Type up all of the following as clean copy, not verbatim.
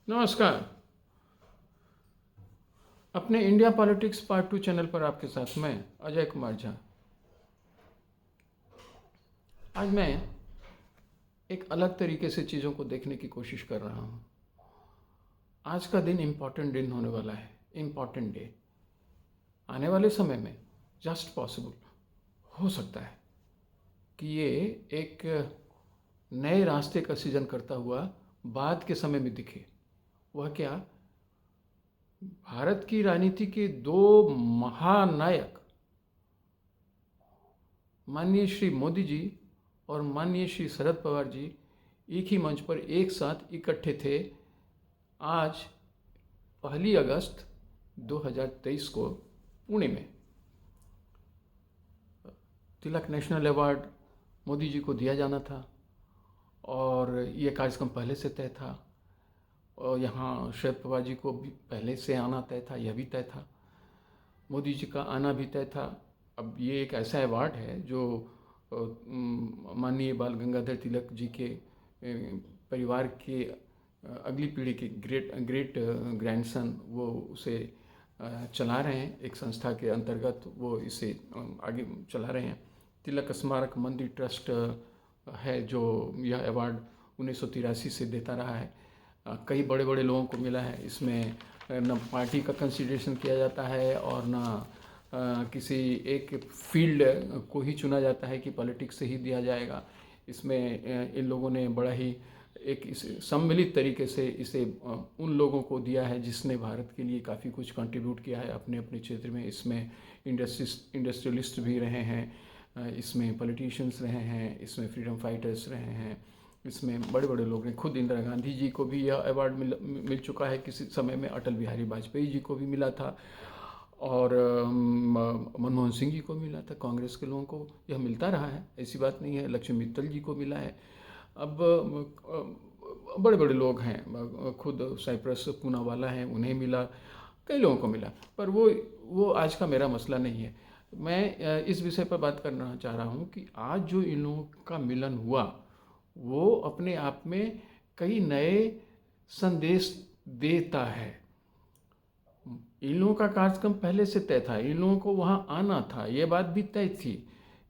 नमस्कार। अपने India politics part 2 channel पर आपके साथ मैं अजय कुमार झा। आज मैं एक अलग तरीके से चीज़ों को देखने की कोशिश कर रहा हूँ। आज का दिन इम्पॉर्टेंट दिन होने वाला है, इम्पॉर्टेंट डे। आने वाले समय में जस्ट पॉसिबल हो सकता है कि ये एक नए रास्ते का सृजन करता हुआ बाद के समय में दिखे। वह क्या? भारत की राजनीति के दो महानायक माननीय श्री मोदी जी और माननीय श्री शरद पवार जी एक ही मंच पर एक साथ इकट्ठे थे आज 1 अगस्त 2023 को पुणे में। तिलक नेशनल अवार्ड मोदी जी को दिया जाना था और ये कार्यक्रम पहले से तय था और यहाँ शरद पवार जी को भी पहले से आना तय था, यह भी तय था। मोदी जी का आना भी तय था। अब ये एक ऐसा अवार्ड है जो माननीय बाल गंगाधर तिलक जी के परिवार के अगली पीढ़ी के ग्रेट ग्रैंडसन वो उसे चला रहे हैं। एक संस्था के अंतर्गत वो इसे आगे चला रहे हैं। तिलक स्मारक मंदिर ट्रस्ट है जो यह अवार्ड 1983 से देता रहा है। कई बड़े बड़े लोगों को मिला है। इसमें न पार्टी का कंसिडरेशन किया जाता है और न किसी एक फील्ड को ही चुना जाता है कि पॉलिटिक्स से ही दिया जाएगा। इसमें इन लोगों ने बड़ा ही एक सम्मिलित तरीके से इसे उन लोगों को दिया है जिसने भारत के लिए काफ़ी कुछ कंट्रीब्यूट किया है अपने अपने क्षेत्र में। इसमें इंडस्ट्रियलिस्ट भी रहे हैं, इसमें पॉलिटिशियंस रहे हैं, इसमें फ्रीडम फाइटर्स रहे हैं, इसमें बड़े बड़े लोग हैं। खुद इंदिरा गांधी जी को भी यह अवार्ड मिल चुका है किसी समय में। अटल बिहारी वाजपेयी जी को भी मिला था और मनमोहन सिंह जी को मिला था। कांग्रेस के लोगों को यह मिलता रहा है, ऐसी बात नहीं है। लक्ष्मी मित्तल जी को मिला है। अब बड़े बड़े लोग हैं, खुद साइप्रस पूनावाला हैं, उन्हें मिला, कई लोगों को मिला। पर वो आज का मेरा मसला नहीं है। मैं इस विषय पर बात करना चाह रहा हूँ कि आज जो इन लोगों का मिलन हुआ वो अपने आप में कई नए संदेश देता है। इन लोगों का कार्यक्रम पहले से तय था, इन लोगों को वहाँ आना था, ये बात भी तय थी।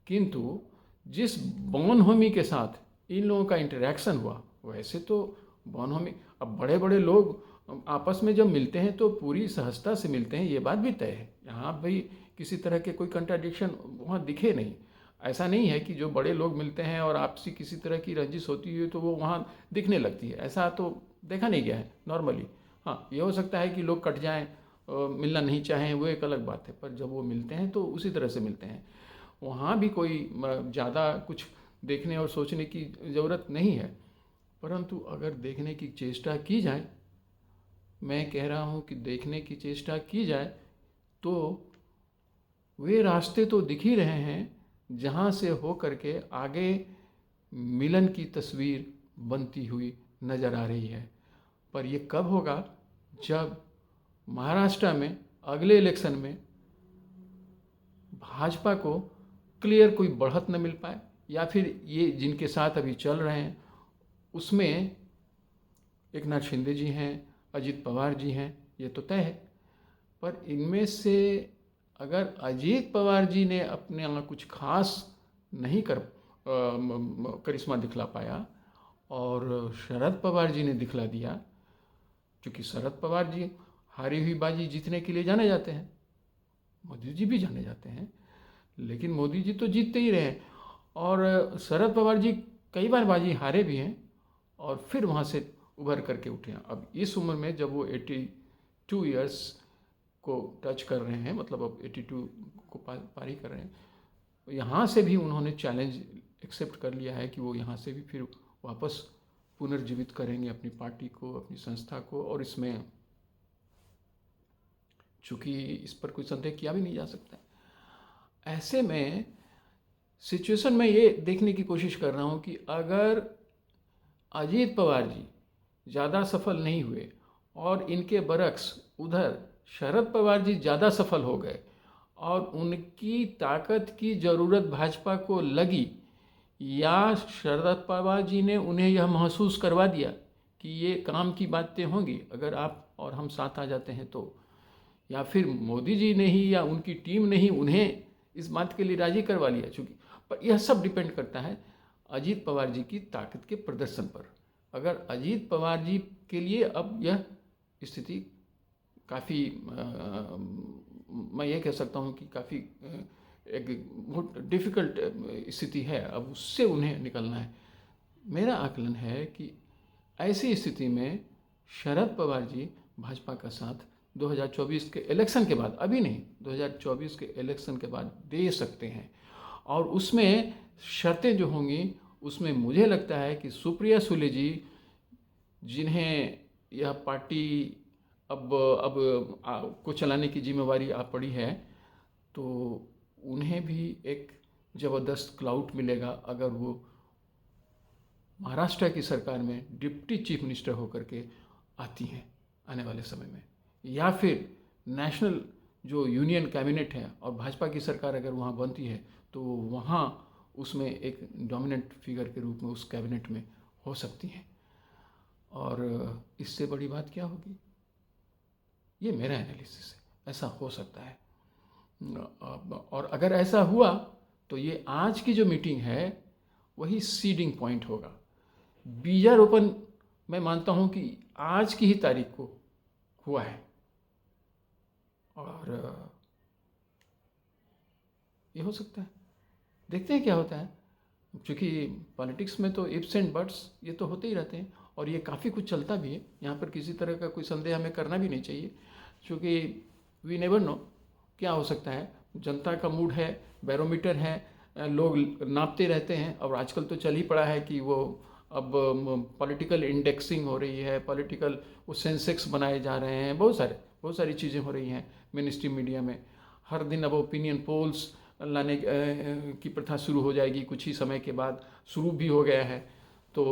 किंतु जिस बोनहोमी के साथ इन लोगों का इंटरेक्शन हुआ, वैसे तो बोनहोमी, अब बड़े बड़े लोग आपस में जब मिलते हैं तो पूरी सहजता से मिलते हैं, ये बात भी तय है। यहाँ भाई किसी तरह के कोई कंट्राडिक्शन वहाँ दिखे नहीं। ऐसा नहीं है कि जो बड़े लोग मिलते हैं और आपसी किसी तरह की रंजिश होती है तो वो वहाँ दिखने लगती है, ऐसा तो देखा नहीं गया है नॉर्मली। हाँ, ये हो सकता है कि लोग कट जाएं, मिलना नहीं चाहें, वो एक अलग बात है। पर जब वो मिलते हैं तो उसी तरह से मिलते हैं। वहाँ भी कोई ज़्यादा कुछ देखने और सोचने की ज़रूरत नहीं है। परंतु अगर देखने की चेष्टा की जाए, मैं कह रहा हूँ कि देखने की चेष्टा की जाए तो वे रास्ते तो दिख ही रहे हैं जहाँ से हो करके आगे मिलन की तस्वीर बनती हुई नज़र आ रही है। पर ये कब होगा? जब महाराष्ट्र में अगले इलेक्शन में भाजपा को क्लियर कोई बढ़त न मिल पाए, या फिर ये जिनके साथ अभी चल रहे हैं उसमें एक नाथ शिंदे जी हैं, अजित पवार जी हैं, ये तो तय है। पर इनमें से अगर अजित पवार जी ने अपने यहाँ कुछ खास नहीं करिश्मा दिखला पाया और शरद पवार जी ने दिखला दिया, क्योंकि शरद पवार जी हारी हुई बाजी जीतने के लिए जाने जाते हैं, मोदी जी भी जाने जाते हैं, लेकिन मोदी जी तो जीतते ही रहे और शरद पवार जी कई बार बाजी हारे भी हैं और फिर वहाँ से उभर करके उठे हैं। अब इस उम्र में जब वो 82 ईयर्स को टच कर रहे हैं, मतलब अब 82 को पार ही कर रहे हैं, यहाँ से भी उन्होंने चैलेंज एक्सेप्ट कर लिया है कि वो यहाँ से भी फिर वापस पुनर्जीवित करेंगे अपनी पार्टी को, अपनी संस्था को। और इसमें चूँकि इस पर कोई संदेह किया भी नहीं जा सकता, ऐसे में सिचुएशन में ये देखने की कोशिश कर रहा हूँ कि अगर अजीत पवार जी ज़्यादा सफल नहीं हुए और इनके बरक्स उधर शरद पवार जी ज़्यादा सफल हो गए और उनकी ताकत की ज़रूरत भाजपा को लगी, या शरद पवार जी ने उन्हें यह महसूस करवा दिया कि ये काम की बातें होंगी अगर आप और हम साथ आ जाते हैं तो, या फिर मोदी जी ने ही या उनकी टीम ने ही उन्हें इस बात के लिए राजी करवा लिया। चूँकि पर यह सब डिपेंड करता है अजीत पवार जी की ताकत के प्रदर्शन पर। अगर अजीत पवार जी के लिए अब यह स्थिति काफ़ी, मैं ये कह सकता हूँ कि काफ़ी एक बहुत डिफ़िकल्ट स्थिति है, अब उससे उन्हें निकलना है। मेरा आकलन है कि ऐसी स्थिति में शरद पवार जी भाजपा का साथ 2024 के इलेक्शन के बाद, अभी नहीं, 2024 के इलेक्शन के बाद दे सकते हैं। और उसमें शर्तें जो होंगी, उसमें मुझे लगता है कि सुप्रिया सुले जी, जिन्हें यह पार्टी को चलाने की जिम्मेवारी आ पड़ी है, तो उन्हें भी एक ज़बरदस्त क्लाउट मिलेगा अगर वो महाराष्ट्र की सरकार में डिप्टी चीफ मिनिस्टर होकर के आती हैं आने वाले समय में, या फिर नेशनल जो यूनियन कैबिनेट है और भाजपा की सरकार अगर वहाँ बनती है तो वहाँ उसमें एक डोमिनेंट फिगर के रूप में उस कैबिनेट में हो सकती हैं। और इससे बड़ी बात क्या होगी, ये मेरा एनालिसिस है, ऐसा हो सकता है। और अगर ऐसा हुआ तो ये आज की जो मीटिंग है वही सीडिंग पॉइंट होगा। बीजारोपण मैं मानता हूँ कि आज की ही तारीख को हुआ है, और ये हो सकता है, देखते हैं क्या होता है। क्योंकि पॉलिटिक्स में तो इफ्स एंड बट्स ये तो होते ही रहते हैं, और ये काफ़ी कुछ चलता भी है। यहाँ पर किसी तरह का कोई संदेह हमें करना भी नहीं चाहिए, क्योंकि वी नेवर नो क्या हो सकता है। जनता का मूड है, बैरोमीटर है, लोग नापते रहते हैं। और आजकल तो चल ही पड़ा है कि वो अब पॉलिटिकल इंडेक्सिंग हो रही है, पॉलिटिकल वो सेंसेक्स बनाए जा रहे हैं, बहुत सारी चीज़ें हो रही हैं मेन स्ट्रीम मीडिया में। हर दिन अब ओपिनियन पोल्स लाने की प्रथा शुरू हो जाएगी, कुछ ही समय के बाद शुरू भी हो गया है। तो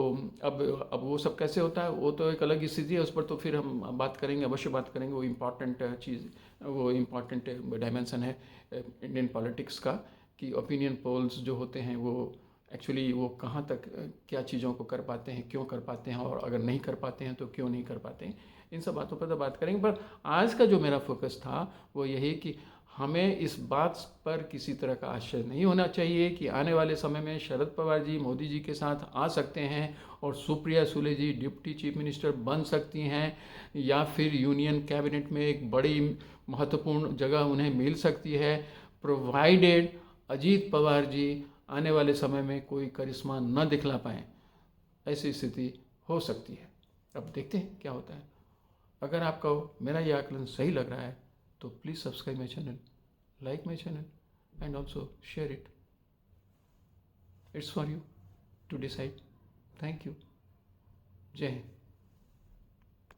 अब वो सब कैसे होता है वो तो एक अलग स्थिति है, उस पर तो फिर हम बात करेंगे, अवश्य बात करेंगे। वो इम्पॉर्टेंट चीज़, वो इम्पॉर्टेंट डायमेंशन है इंडियन पॉलिटिक्स का, कि ओपिनियन पोल्स जो होते हैं वो एक्चुअली वो कहाँ तक क्या चीज़ों को कर पाते हैं, क्यों कर पाते हैं, और अगर नहीं कर पाते हैं तो क्यों नहीं कर पाते हैं। इन सब बातों पर तो बात करेंगे, पर आज का जो मेरा फोकस था वो यही कि हमें इस बात पर किसी तरह का आश्चर्य नहीं होना चाहिए कि आने वाले समय में शरद पवार जी मोदी जी के साथ आ सकते हैं और सुप्रिया सुले जी डिप्टी चीफ मिनिस्टर बन सकती हैं, या फिर यूनियन कैबिनेट में एक बड़ी महत्वपूर्ण जगह उन्हें मिल सकती है, प्रोवाइडेड अजीत पवार जी आने वाले समय में कोई करिश्मा न दिखला पाएँ। ऐसी स्थिति हो सकती है। अब देखते हैं क्या होता है। अगर आपको मेरा ये आकलन सही लग रहा है तो please subscribe my channel, like my channel, and also share it. It's for you to decide. Thank you. Jai Hind.